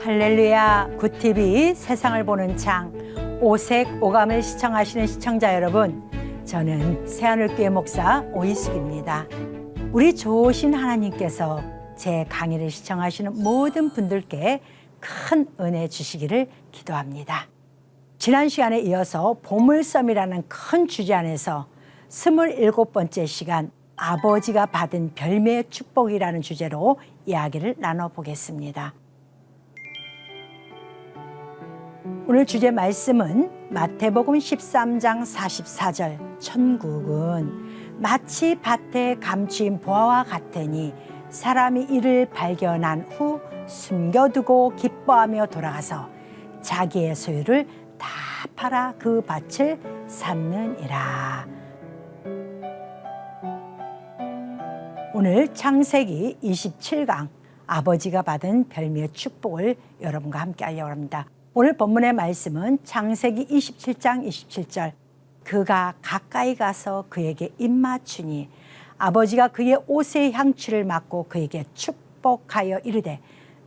할렐루야, 굿TV 세상을 보는 창, 오색 오감을 시청하시는 시청자 여러분, 저는 새하늘교회 목사 오이숙입니다. 우리 좋으신 하나님께서 제 강의를 시청하시는 모든 분들께 큰 은혜 주시기를 기도합니다. 지난 시간에 이어서 보물섬이라는 큰 주제 안에서 27번째 시간 아버지가 받은 별매의 축복이라는 주제로 이야기를 나눠보겠습니다. 오늘 주제 말씀은 마태복음 13장 44절, 천국은 마치 밭에 감추인 보화와 같으니 사람이 이를 발견한 후 숨겨두고 기뻐하며 돌아가서 자기의 소유를 다 팔아 그 밭을 샀느니라. 오늘 창세기 27강 아버지가 받은 별미의 축복을 여러분과 함께 하려고 합니다. 오늘 본문의 말씀은 창세기 27장 27절, 그가 가까이 가서 그에게 입맞추니 아버지가 그의 옷의 향취를 맡고 그에게 축복하여 이르되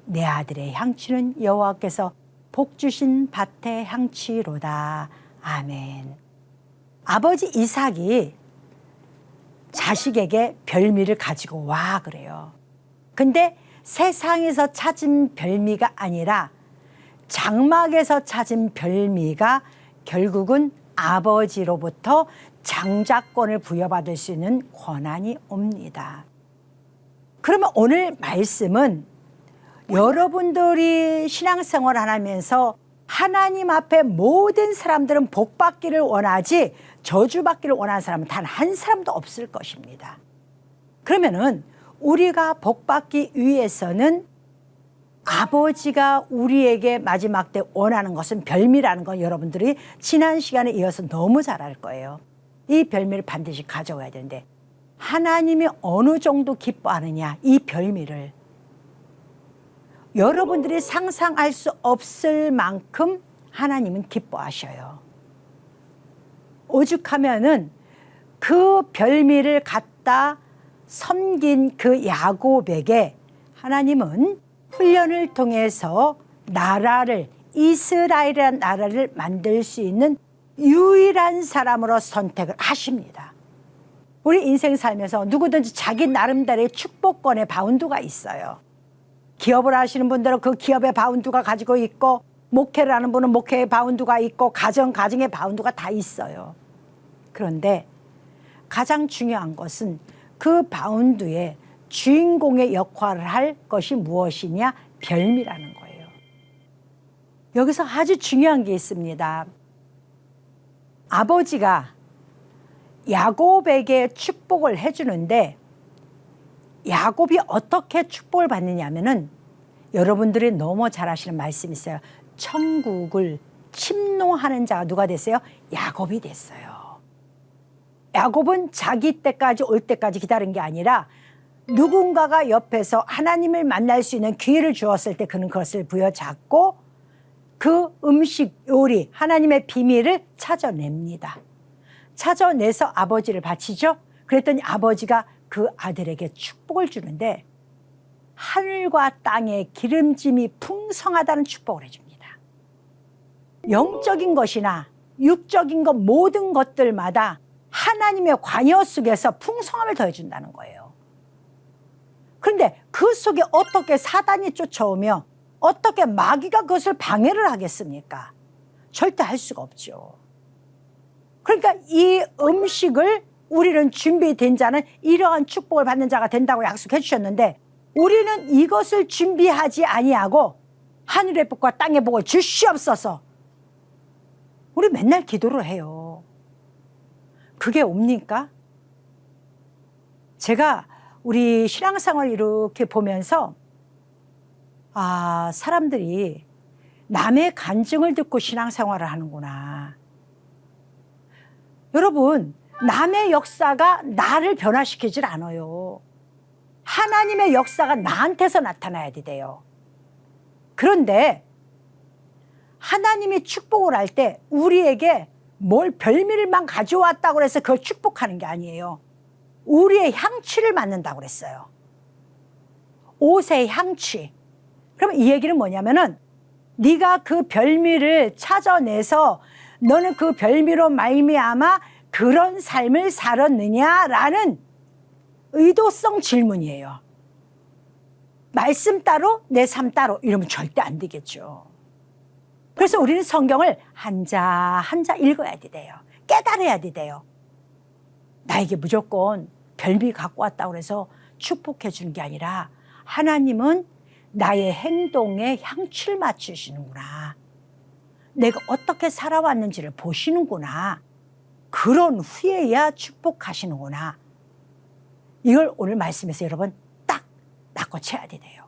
내 아들의 향취는 여호와께서 복 주신 밭의 향취로다. 아멘. 아버지 이삭이 자식에게 별미를 가지고 와 그래요. 근데 세상에서 찾은 별미가 아니라 장막에서 찾은 별미가 결국은 아버지로부터 장자권을 부여받을 수 있는 권한이 옵니다. 그러면 오늘 말씀은 여러분들이 신앙생활을 하면서 하나님 앞에 모든 사람들은 복받기를 원하지 저주받기를 원하는 사람은 단 한 사람도 없을 것입니다. 그러면은 우리가 복받기 위해서는 아버지가 우리에게 마지막 때 원하는 것은 별미라는 건 여러분들이 지난 시간에 이어서 너무 잘 알 거예요. 이 별미를 반드시 가져와야 되는데 하나님이 어느 정도 기뻐하느냐, 이 별미를 여러분들이 상상할 수 없을 만큼 하나님은 기뻐하셔요. 오죽하면은 그 별미를 갖다 섬긴 그 야곱에게 하나님은 훈련을 통해서 나라를, 이스라엘이라는 나라를 만들 수 있는 유일한 사람으로 선택을 하십니다. 우리 인생 살면서 누구든지 자기 나름대로의 축복권의 바운드가 있어요. 기업을 하시는 분들은 그 기업의 바운드가 가지고 있고, 목회를 하는 분은 목회의 바운드가 있고, 가정의 바운드가 다 있어요. 그런데 가장 중요한 것은 그 바운드에 주인공의 역할을 할 것이 무엇이냐? 별미라는 거예요. 여기서 아주 중요한 게 있습니다. 아버지가 야곱에게 축복을 해주는데 야곱이 어떻게 축복을 받느냐면은 여러분들이 너무 잘 아시는 말씀이 있어요. 천국을 침노하는 자가 누가 됐어요? 야곱이 됐어요. 야곱은 자기 때까지 올 때까지 기다린 게 아니라 누군가가 옆에서 하나님을 만날 수 있는 기회를 주었을 때 그는 그것을 부여잡고 그 음식 요리 하나님의 비밀을 찾아냅니다. 찾아내서 아버지를 바치죠. 그랬더니 아버지가 그 아들에게 축복을 주는데 하늘과 땅의 기름짐이 풍성하다는 축복을 해줍니다. 영적인 것이나 육적인 것 모든 것들마다 하나님의 관여 속에서 풍성함을 더해준다는 거예요. 그런데 그 속에 어떻게 사단이 쫓아오며 어떻게 마귀가 그것을 방해를 하겠습니까? 절대 할 수가 없죠. 그러니까 이 음식을 우리는 준비된 자는 이러한 축복을 받는 자가 된다고 약속해 주셨는데 우리는 이것을 준비하지 아니하고 하늘의 복과 땅의 복을 주시옵소서. 우리 맨날 기도를 해요. 그게 옵니까? 제가 우리 신앙생활 이렇게 보면서 사람들이 남의 간증을 듣고 신앙생활을 하는구나. 여러분, 남의 역사가 나를 변화시키질 않아요. 하나님의 역사가 나한테서 나타나야 돼요. 그런데 하나님이 축복을 할 때 우리에게 뭘 별미를만 가져왔다고 해서 그걸 축복하는 게 아니에요. 우리의 향취를 맡는다고 그랬어요. 옷의 향취. 그러면 이 얘기는 뭐냐면은 네가 그 별미를 찾아내서 너는 그 별미로 말미암아 그런 삶을 살았느냐라는 의도성 질문이에요. 말씀 따로 내 삶 따로 이러면 절대 안 되겠죠. 그래서 우리는 성경을 한자 한자 읽어야 돼요. 깨달아야 돼요. 나에게 무조건 별미 갖고 왔다고 해서 축복해 주는 게 아니라 하나님은 나의 행동에 향취를 맞추시는구나. 내가 어떻게 살아왔는지를 보시는구나. 그런 후에야 축복하시는구나. 이걸 오늘 말씀에서 여러분 딱 낚아채야 돼요.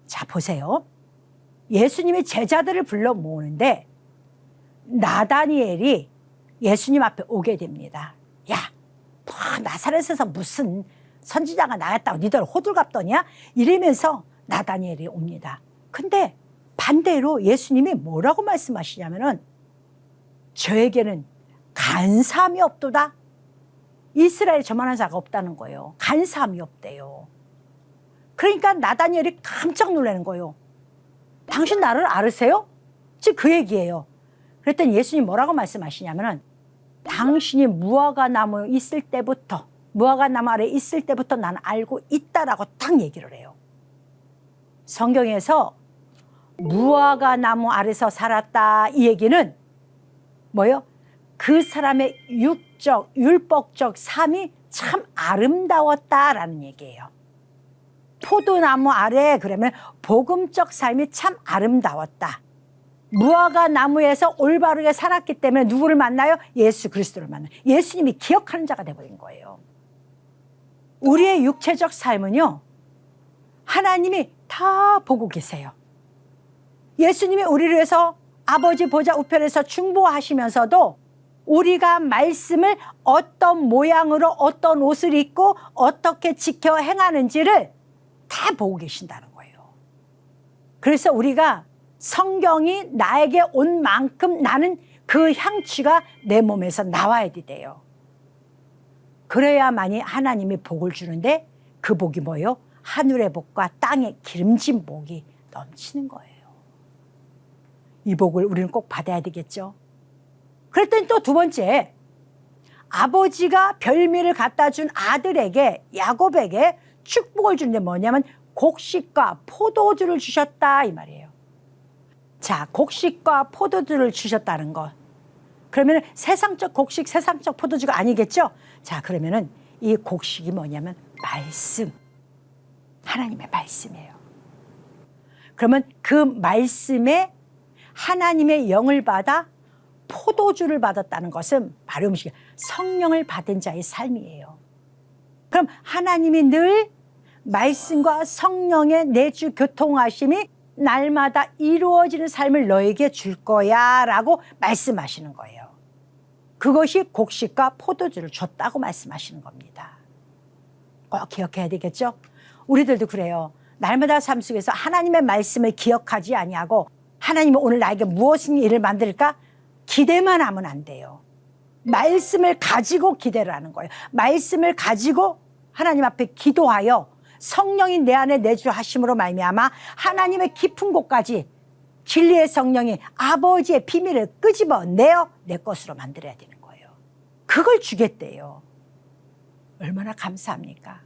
자, 보세요. 예수님이 제자들을 불러 모으는데 나다니엘이 예수님 앞에 오게 됩니다. 야, 뭐 나사렛에서 무슨 선지자가 나왔다고 니들 호들갑 떠냐? 이러면서 나다니엘이 옵니다. 근데 반대로 예수님이 뭐라고 말씀하시냐면은 저에게는 간사함이 없도다. 이스라엘에 저만한 자가 없다는 거예요. 간사함이 없대요. 그러니까 나다니엘이 깜짝 놀라는 거예요. 당신 나를 알으세요? 즉 그 얘기예요. 그랬더니 예수님 뭐라고 말씀하시냐면은 당신이 무화과나무 있을 때부터 무화과나무 아래 있을 때부터 나는 알고 있다라고 딱 얘기를 해요. 성경에서 무화과나무 아래서 살았다 이 얘기는 뭐예요? 그 사람의 육적, 율법적 삶이 참 아름다웠다라는 얘기예요. 포도나무 아래 그러면 복음적 삶이 참 아름다웠다. 무화과 나무에서 올바르게 살았기 때문에 누구를 만나요? 예수 그리스도를 만나요. 예수님이 기억하는 자가 되어버린 거예요. 우리의 육체적 삶은요, 하나님이 다 보고 계세요. 예수님이 우리를 위해서 아버지 보좌 우편에서 중보하시면서도 우리가 말씀을 어떤 모양으로 어떤 옷을 입고 어떻게 지켜 행하는지를 다 보고 계신다는 거예요. 그래서 우리가 성경이 나에게 온 만큼 나는 그 향취가 내 몸에서 나와야 돼요. 그래야만이 하나님이 복을 주는데 그 복이 뭐예요? 하늘의 복과 땅의 기름진 복이 넘치는 거예요. 이 복을 우리는 꼭 받아야 되겠죠. 그랬더니 또 두 번째, 아버지가 별미를 갖다 준 아들에게 야곱에게 축복을 주는데 뭐냐면 곡식과 포도주를 주셨다 이 말이에요. 자, 곡식과 포도주를 주셨다는 것. 그러면 세상적 곡식, 세상적 포도주가 아니겠죠? 자, 그러면은 이 곡식이 뭐냐면 말씀. 하나님의 말씀이에요. 그러면 그 말씀에 하나님의 영을 받아 포도주를 받았다는 것은 바로 음식, 성령을 받은 자의 삶이에요. 그럼 하나님이 늘 말씀과 성령의 내주 교통하심이 날마다 이루어지는 삶을 너에게 줄 거야 라고 말씀하시는 거예요. 그것이 곡식과 포도주를 줬다고 말씀하시는 겁니다. 꼭 기억해야 되겠죠? 우리들도 그래요. 날마다 삶 속에서 하나님의 말씀을 기억하지 아니하고 하나님은 오늘 나에게 무엇인 일을 만들까? 기대만 하면 안 돼요. 말씀을 가지고 기대를 하는 거예요. 말씀을 가지고 하나님 앞에 기도하여 성령이 내 안에 내주하심으로 말미암아 하나님의 깊은 곳까지 진리의 성령이 아버지의 비밀을 끄집어내어 내 것으로 만들어야 되는 거예요. 그걸 주겠대요. 얼마나 감사합니까?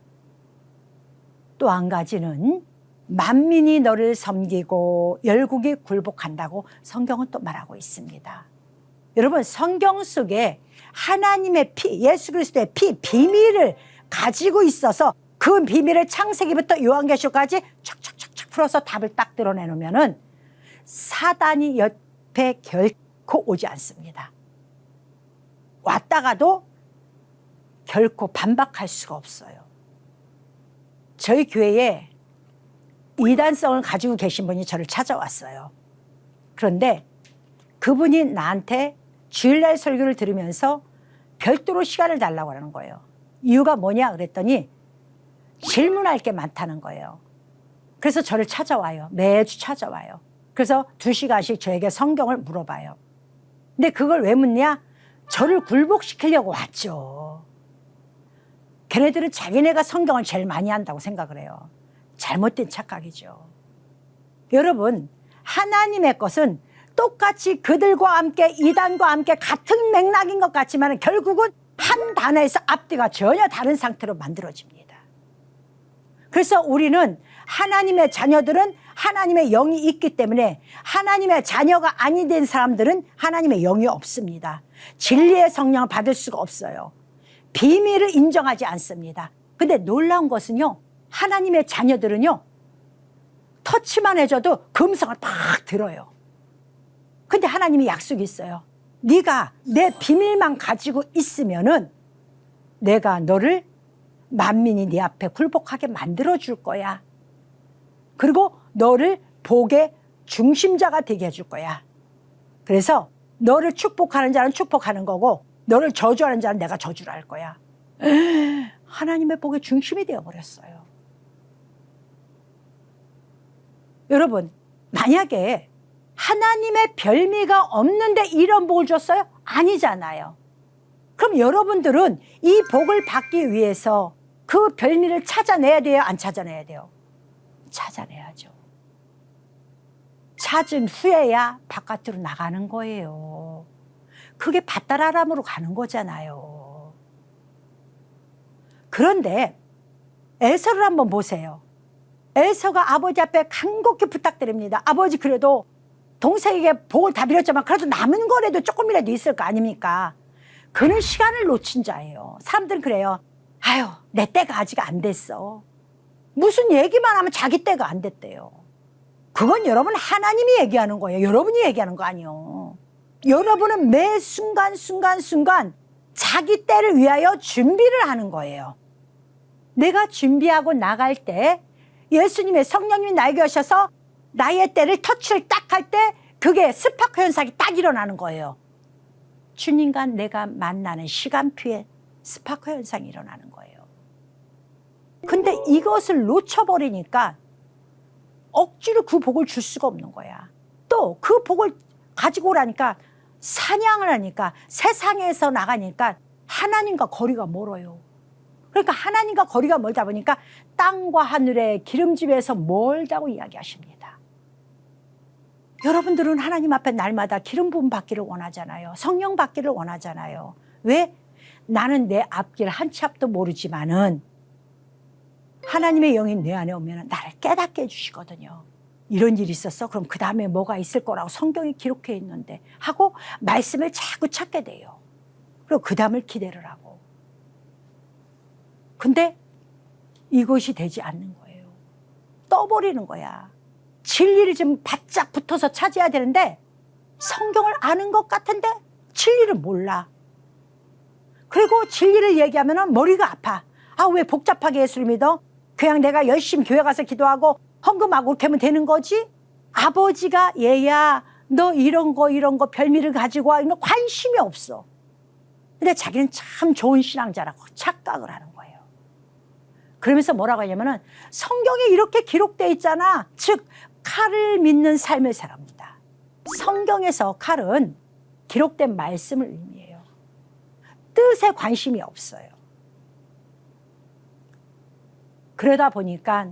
또 한 가지는 만민이 너를 섬기고 열국이 굴복한다고 성경은 또 말하고 있습니다. 여러분, 성경 속에 하나님의 피, 예수 그리스도의 피, 비밀을 가지고 있어서 그 비밀을 창세기부터 요한계시록까지 촥촥촥촥 풀어서 답을 딱 드러내놓으면은 사단이 옆에 결코 오지 않습니다. 왔다가도 결코 반박할 수가 없어요. 저희 교회에 이단성을 가지고 계신 분이 저를 찾아왔어요. 그런데 그분이 나한테 주일날 설교를 들으면서 별도로 시간을 달라고 하는 거예요. 이유가 뭐냐 그랬더니 질문할 게 많다는 거예요. 그래서 저를 찾아와요. 매주 찾아와요. 그래서 2시간씩 저에게 성경을 물어봐요. 근데 그걸 왜 묻냐? 저를 굴복시키려고 왔죠. 걔네들은 자기네가 성경을 제일 많이 한다고 생각을 해요. 잘못된 착각이죠. 여러분, 하나님의 것은 똑같이 그들과 함께 이단과 함께 같은 맥락인 것 같지만 결국은 한 단어에서 앞뒤가 전혀 다른 상태로 만들어집니다. 그래서 우리는 하나님의 자녀들은 하나님의 영이 있기 때문에 하나님의 자녀가 아니 된 사람들은 하나님의 영이 없습니다. 진리의 성령을 받을 수가 없어요. 비밀을 인정하지 않습니다. 근데 놀라운 것은요, 하나님의 자녀들은요, 터치만 해줘도 금성을 팍 들어요. 근데 하나님이 약속이 있어요. 네가 내 비밀만 가지고 있으면은 내가 너를 만민이 네 앞에 굴복하게 만들어줄 거야. 그리고 너를 복의 중심자가 되게 해줄 거야. 그래서 너를 축복하는 자는 축복하는 거고 너를 저주하는 자는 내가 저주를 할 거야. 하나님의 복의 중심이 되어버렸어요. 여러분, 만약에 하나님의 별미가 없는데 이런 복을 줬어요? 아니잖아요. 그럼 여러분들은 이 복을 받기 위해서 그 별미를 찾아내야 돼요? 안 찾아내야 돼요? 찾아내야죠. 찾은 후에야 바깥으로 나가는 거예요. 그게 밭다라람으로 가는 거잖아요. 그런데 에서를 한번 보세요. 에서가 아버지 앞에 간곡히 부탁드립니다. 아버지, 그래도 동생에게 복을 다 빌었지만 그래도 남은 거라도 조금이라도 있을 거 아닙니까? 그는 시간을 놓친 자예요. 사람들은 그래요. 아유, 내 때가 아직 안 됐어. 무슨 얘기만 하면 자기 때가 안 됐대요. 그건 여러분 하나님이 얘기하는 거예요. 여러분이 얘기하는 거 아니에요. 여러분은 매 순간 자기 때를 위하여 준비를 하는 거예요. 내가 준비하고 나갈 때 예수님의 성령님이 나에게 오셔서 나의 때를 터치를 딱 할 때 그게 스파크 현상이 딱 일어나는 거예요. 주님과 내가 만나는 시간표에 스파크 현상이 일어나는 거예요. 근데 이것을 놓쳐버리니까 억지로 그 복을 줄 수가 없는 거야. 또 그 복을 가지고 오라니까 사냥을 하니까 세상에서 나가니까 하나님과 거리가 멀어요. 그러니까 하나님과 거리가 멀다 보니까 땅과 하늘의 기름집에서 멀다고 이야기하십니다. 여러분들은 하나님 앞에 날마다 기름 부음 받기를 원하잖아요. 성령 받기를 원하잖아요. 왜? 나는 내 앞길 한 치 앞도 모르지만은 하나님의 영이 내 안에 오면 나를 깨닫게 해주시거든요. 이런 일이 있었어? 그럼 그 다음에 뭐가 있을 거라고 성경이 기록해 있는데 하고 말씀을 자꾸 찾게 돼요. 그리고 그 다음을 기대를 하고. 근데 이것이 되지 않는 거예요. 떠버리는 거야. 진리를 좀 바짝 붙어서 찾아야 되는데 성경을 아는 것 같은데 진리를 몰라. 그리고 진리를 얘기하면 머리가 아파. 아, 왜 복잡하게 예수를 믿어? 그냥 내가 열심히 교회 가서 기도하고 헌금하고 그렇게 하면 되는 거지? 아버지가 얘야 너 이런 거 별미를 가지고 와, 이런 거 관심이 없어. 근데 자기는 참 좋은 신앙자라고 착각을 하는 거예요. 그러면서 뭐라고 하냐면은 성경에 이렇게 기록되어 있잖아. 즉 칼을 믿는 삶을 살아갑니다. 성경에서 칼은 기록된 말씀을 의미해요. 뜻에 관심이 없어요. 그러다 보니까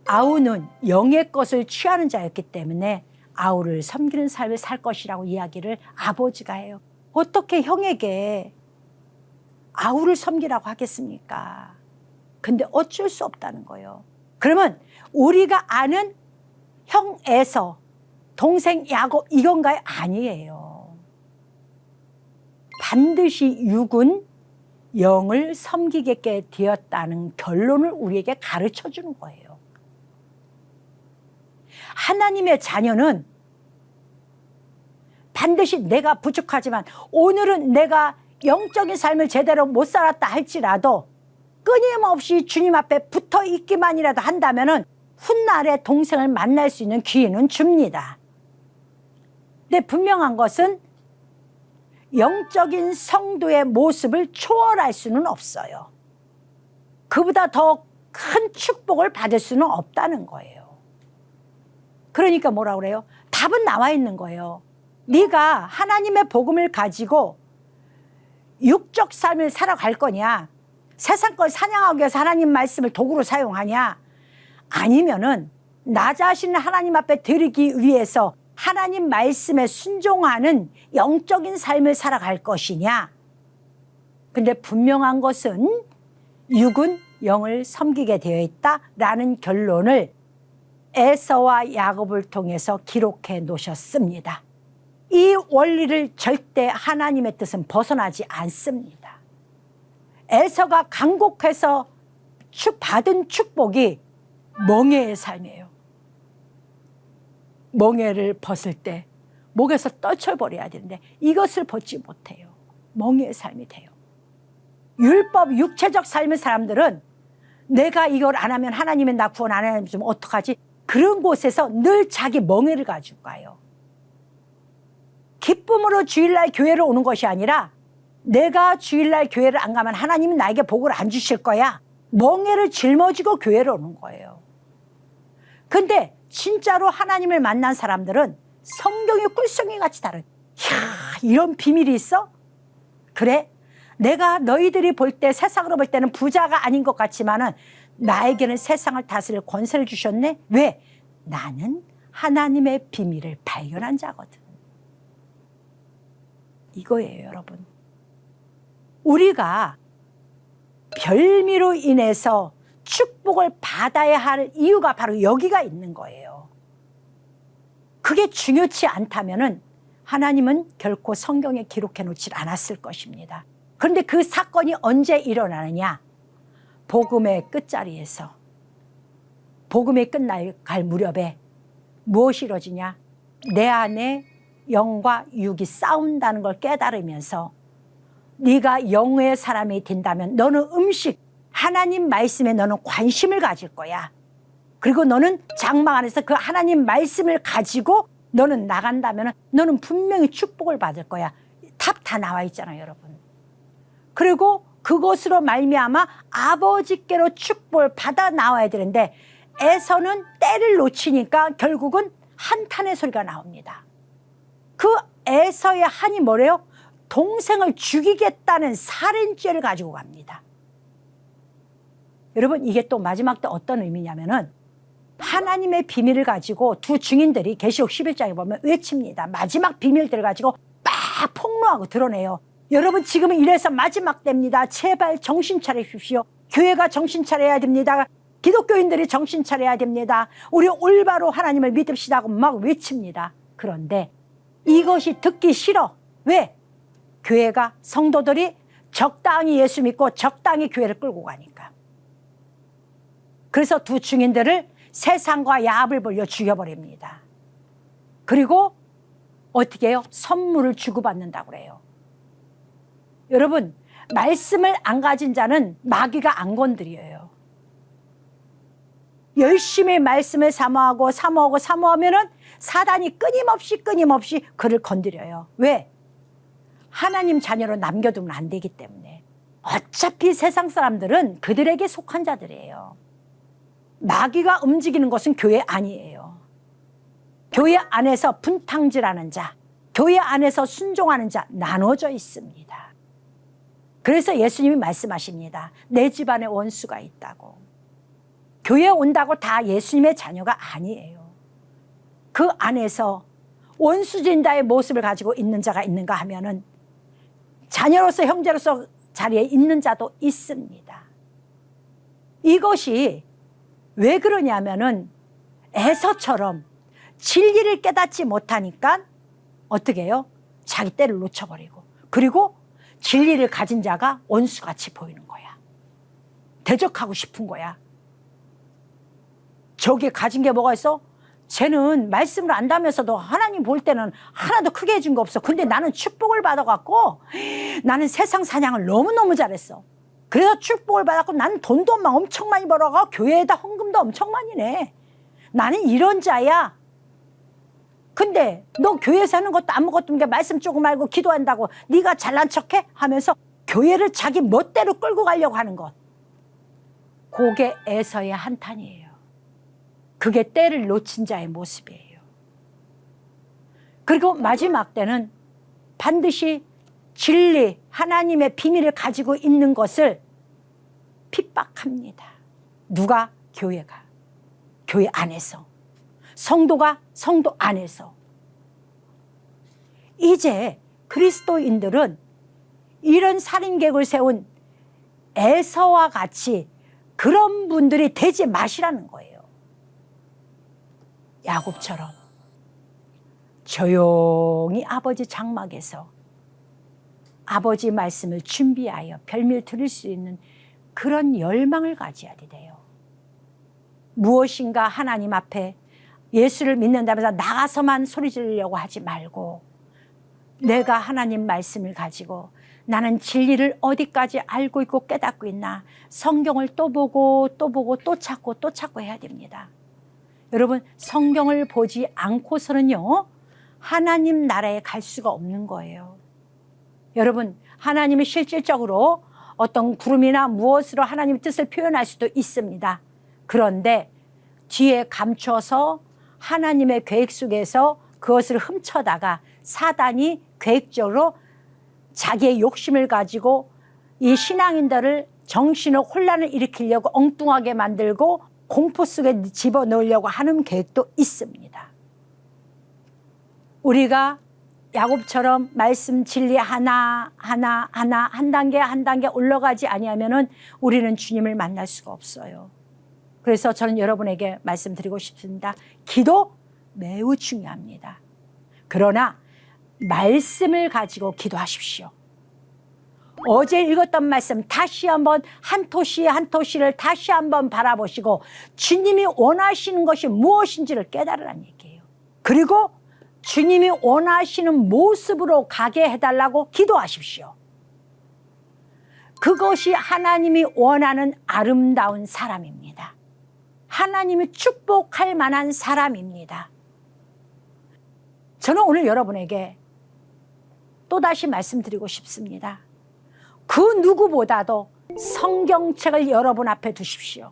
아우는 영의 것을 취하는 자였기 때문에 아우를 섬기는 삶을 살 것이라고 이야기를 아버지가 해요. 어떻게 형에게 아우를 섬기라고 하겠습니까? 근데 어쩔 수 없다는 거예요. 그러면 우리가 아는 형 에서, 동생 야곱 이건가요? 아니에요. 반드시 육은 영을 섬기게 되었다는 결론을 우리에게 가르쳐 주는 거예요. 하나님의 자녀는 반드시 내가 부족하지만 오늘은 내가 영적인 삶을 제대로 못 살았다 할지라도 끊임없이 주님 앞에 붙어 있기만이라도 한다면은 훗날에 동생을 만날 수 있는 기회는 줍니다. 근데 분명한 것은 영적인 성도의 모습을 초월할 수는 없어요. 그보다 더 큰 축복을 받을 수는 없다는 거예요. 그러니까 뭐라 그래요? 답은 나와 있는 거예요. 네가 하나님의 복음을 가지고 육적 삶을 살아갈 거냐? 세상 걸 사냥하기 위해서 하나님 말씀을 도구로 사용하냐? 아니면은 나 자신을 하나님 앞에 드리기 위해서 하나님 말씀에 순종하는 영적인 삶을 살아갈 것이냐. 근데 분명한 것은 육은 영을 섬기게 되어 있다라는 결론을 에서와 야곱을 통해서 기록해 놓으셨습니다. 이 원리를 절대 하나님의 뜻은 벗어나지 않습니다. 에서가 간곡해서 받은 축복이 멍에의 삶이에요. 멍에를 벗을 때 목에서 떨쳐버려야 되는데 이것을 벗지 못해요. 멍에의 삶이 돼요. 율법 육체적 삶의 사람들은 내가 이걸 안 하면 하나님은 나 구원 안 하면 좀 어떡하지? 그런 곳에서 늘 자기 멍에를 가지고 가요. 기쁨으로 주일날 교회를 오는 것이 아니라 내가 주일날 교회를 안 가면 하나님은 나에게 복을 안 주실 거야. 멍에를 짊어지고 교회를 오는 거예요. 근데 진짜로 하나님을 만난 사람들은 성경의 꿀송이 같이 다른, 이야, 이런 비밀이 있어? 그래? 내가 너희들이 볼 때, 세상으로 볼 때는 부자가 아닌 것 같지만은 나에게는 세상을 다스릴 권세를 주셨네? 왜? 나는 하나님의 비밀을 발견한 자거든. 이거예요, 여러분. 우리가 별미로 인해서 축복을 받아야 할 이유가 바로 여기가 있는 거예요. 그게 중요치 않다면은 하나님은 결코 성경에 기록해 놓질 않았을 것입니다. 그런데 그 사건이 언제 일어나느냐? 복음의 끝자리에서, 복음이 끝날 무렵에 무엇이 이루어지냐? 내 안에 영과 육이 싸운다는 걸 깨달으면서 네가 영의 사람이 된다면 너는 음식, 하나님 말씀에 너는 관심을 가질 거야. 그리고 너는 장막 안에서 그 하나님 말씀을 가지고 너는 나간다면 너는 분명히 축복을 받을 거야. 답 다 나와 있잖아요, 여러분. 그리고 그것으로 말미암아 아버지께로 축복을 받아 나와야 되는데 에서는 때를 놓치니까 결국은 한탄의 소리가 나옵니다. 그 에서의 한이 뭐래요? 동생을 죽이겠다는 살인죄를 가지고 갑니다. 여러분, 이게 또 마지막 때 어떤 의미냐면은 하나님의 비밀을 가지고 두 증인들이 계시록 11장에 보면 외칩니다. 마지막 비밀들을 가지고 막 폭로하고 드러내요. 여러분, 지금은 이래서 마지막 때입니다. 제발 정신 차리십시오. 교회가 정신 차려야 됩니다. 기독교인들이 정신 차려야 됩니다. 우리 올바로 하나님을 믿읍시다 하고 막 외칩니다. 그런데 이것이 듣기 싫어. 왜? 교회가, 성도들이 적당히 예수 믿고 적당히 교회를 끌고 가니까. 그래서 두 증인들을 세상과 야합을 벌려 죽여버립니다. 그리고 어떻게 해요? 선물을 주고받는다고 그래요. 여러분, 말씀을 안 가진 자는 마귀가 안 건드려요. 열심히 말씀을 사모하면은 사단이 끊임없이 그를 건드려요. 왜? 하나님 자녀로 남겨두면 안 되기 때문에. 어차피 세상 사람들은 그들에게 속한 자들이에요. 마귀가 움직이는 것은 교회 아니에요. 교회 안에서 분탕질하는 자, 교회 안에서 순종하는 자 나눠져 있습니다. 그래서 예수님이 말씀하십니다. 내 집안에 원수가 있다고. 교회에 온다고 다 예수님의 자녀가 아니에요. 그 안에서 원수진다의 모습을 가지고 있는 자가 있는가 하면은 자녀로서 형제로서 자리에 있는 자도 있습니다. 이것이 왜 그러냐면은 에서처럼 진리를 깨닫지 못하니까 어떻게 해요? 자기 때를 놓쳐버리고, 그리고 진리를 가진 자가 원수같이 보이는 거야. 대적하고 싶은 거야. 저게 가진 게 뭐가 있어? 쟤는 말씀을 안다면서도 하나님 볼 때는 하나도 크게 해준 거 없어. 근데 나는 축복을 받아갖고 나는 세상 사냥을 너무너무 잘했어. 그래서 축복을 받았고 나는 돈도 막 엄청 많이 벌어가 교회에다 헌금도 엄청 많이 내. 나는 이런 자야. 근데 너 교회에서 하는 것도 아무것도 없는 게 말씀 조금 알고 기도한다고 네가 잘난 척해? 하면서 교회를 자기 멋대로 끌고 가려고 하는 것. 그게 에서의 한탄이에요. 그게 때를 놓친 자의 모습이에요. 그리고 마지막 때는 반드시 진리, 하나님의 비밀을 가지고 있는 것을 핍박합니다. 누가? 교회가. 교회 안에서. 성도 안에서. 이제 그리스도인들은 이런 살인계획을 세운 에서와 같이 그런 분들이 되지 마시라는 거예요. 야곱처럼 조용히 아버지 장막에서 아버지 말씀을 준비하여 별미를 드릴 수 있는 그런 열망을 가져야 돼요. 무엇인가 하나님 앞에 예수를 믿는다면서 나가서만 소리 지르려고 하지 말고, 내가 하나님 말씀을 가지고 나는 진리를 어디까지 알고 있고 깨닫고 있나, 성경을 또 보고 또 보고 또 찾고 또 찾고 해야 됩니다. 여러분, 성경을 보지 않고서는요 하나님 나라에 갈 수가 없는 거예요. 여러분, 하나님이 실질적으로 어떤 구름이나 무엇으로 하나님의 뜻을 표현할 수도 있습니다. 그런데 뒤에 감춰서 하나님의 계획 속에서 그것을 훔쳐다가 사단이 계획적으로 자기의 욕심을 가지고 이 신앙인들을 정신을 혼란을 일으키려고 엉뚱하게 만들고 공포 속에 집어넣으려고 하는 계획도 있습니다. 우리가 야곱처럼 말씀 진리 하나 한 단계 한 단계 올라가지 아니하면은 우리는 주님을 만날 수가 없어요. 그래서 저는 여러분에게 말씀드리고 싶습니다. 기도 매우 중요합니다. 그러나 말씀을 가지고 기도하십시오. 어제 읽었던 말씀 다시 한번 한 토시 한 토시를 다시 한번 바라보시고 주님이 원하시는 것이 무엇인지를 깨달으라는 얘기예요. 그리고 주님이 원하시는 모습으로 가게 해달라고 기도하십시오. 그것이 하나님이 원하는 아름다운 사람입니다. 하나님이 축복할 만한 사람입니다. 저는 오늘 여러분에게 또다시 말씀드리고 싶습니다. 그 누구보다도 성경책을 여러분 앞에 두십시오.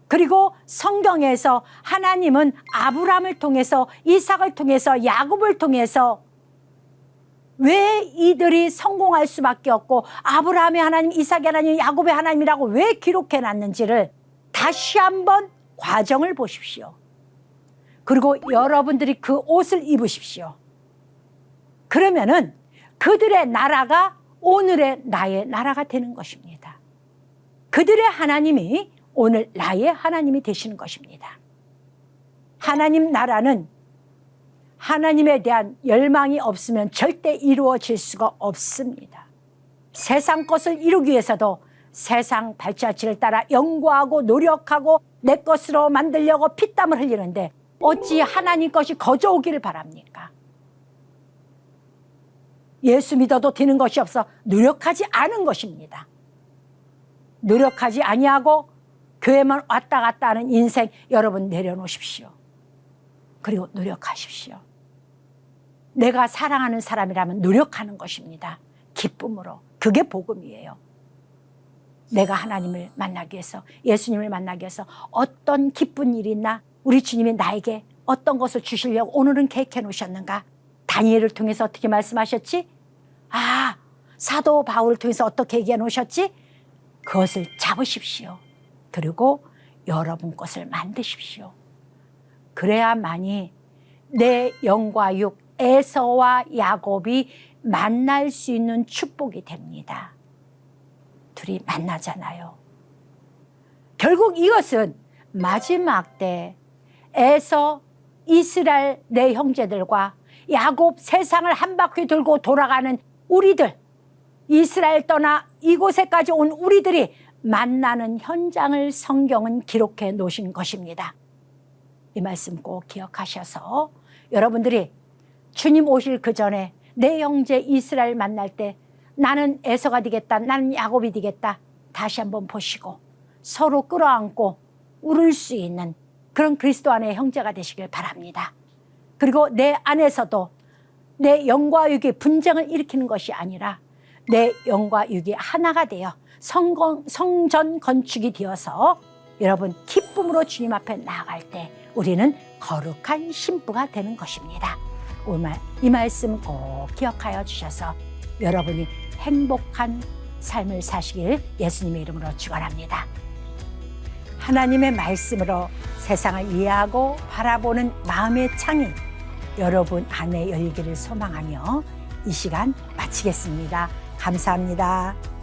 그리고 성경에서 하나님은 아브라함을 통해서, 이삭을 통해서, 야곱을 통해서 왜 이들이 성공할 수밖에 없고 아브라함의 하나님, 이삭의 하나님, 야곱의 하나님이라고 왜 기록해놨는지를 다시 한번 과정을 보십시오. 그리고 여러분들이 그 옷을 입으십시오. 그러면은 그들의 나라가 오늘의 나의 나라가 되는 것입니다. 그들의 하나님이 오늘 나의 하나님이 되시는 것입니다. 하나님 나라는 하나님에 대한 열망이 없으면 절대 이루어질 수가 없습니다. 세상 것을 이루기 위해서도 세상 발자취를 따라 연구하고 노력하고 내 것으로 만들려고 피땀을 흘리는데 어찌 하나님 것이 거저 오기를 바랍니까? 예수 믿어도 되는 것이 없어 노력하지 않은 것입니다. 노력하지 아니하고 교회만 왔다 갔다 하는 인생 여러분 내려놓으십시오. 그리고 노력하십시오. 내가 사랑하는 사람이라면 노력하는 것입니다. 기쁨으로. 그게 복음이에요. 내가 하나님을 만나기 위해서, 예수님을 만나기 위해서 어떤 기쁜 일이 있나, 우리 주님이 나에게 어떤 것을 주시려고 오늘은 계획해 놓으셨는가. 다니엘을 통해서 어떻게 말씀하셨지? 사도 바울을 통해서 어떻게 얘기해 놓으셨지? 그것을 잡으십시오. 그리고 여러분 것을 만드십시오. 그래야만이 내 영과 육, 에서와 야곱이 만날 수 있는 축복이 됩니다. 둘이 만나잖아요. 결국 이것은 마지막 때 에서, 이스라엘 내 형제들과 야곱 세상을 한 바퀴 돌고 돌아가는 우리들, 이스라엘 떠나 이곳에까지 온 우리들이 만나는 현장을 성경은 기록해 놓으신 것입니다. 이 말씀 꼭 기억하셔서 여러분들이 주님 오실 그 전에 내 형제 이스라엘 만날 때 나는 에서가 되겠다, 나는 야곱이 되겠다, 다시 한번 보시고 서로 끌어안고 울을 수 있는 그런 그리스도 안의 형제가 되시길 바랍니다. 그리고 내 안에서도 내 영과 육이 분쟁을 일으키는 것이 아니라 내 영과 육이 하나가 되어 성전 건축이 되어서 여러분 기쁨으로 주님 앞에 나아갈 때 우리는 거룩한 신부가 되는 것입니다. 오늘 이 말씀 꼭 기억하여 주셔서 여러분이 행복한 삶을 사시길 예수님의 이름으로 축원합니다. 하나님의 말씀으로 세상을 이해하고 바라보는 마음의 창이 여러분 안에 열기를 소망하며 이 시간 마치겠습니다. 감사합니다.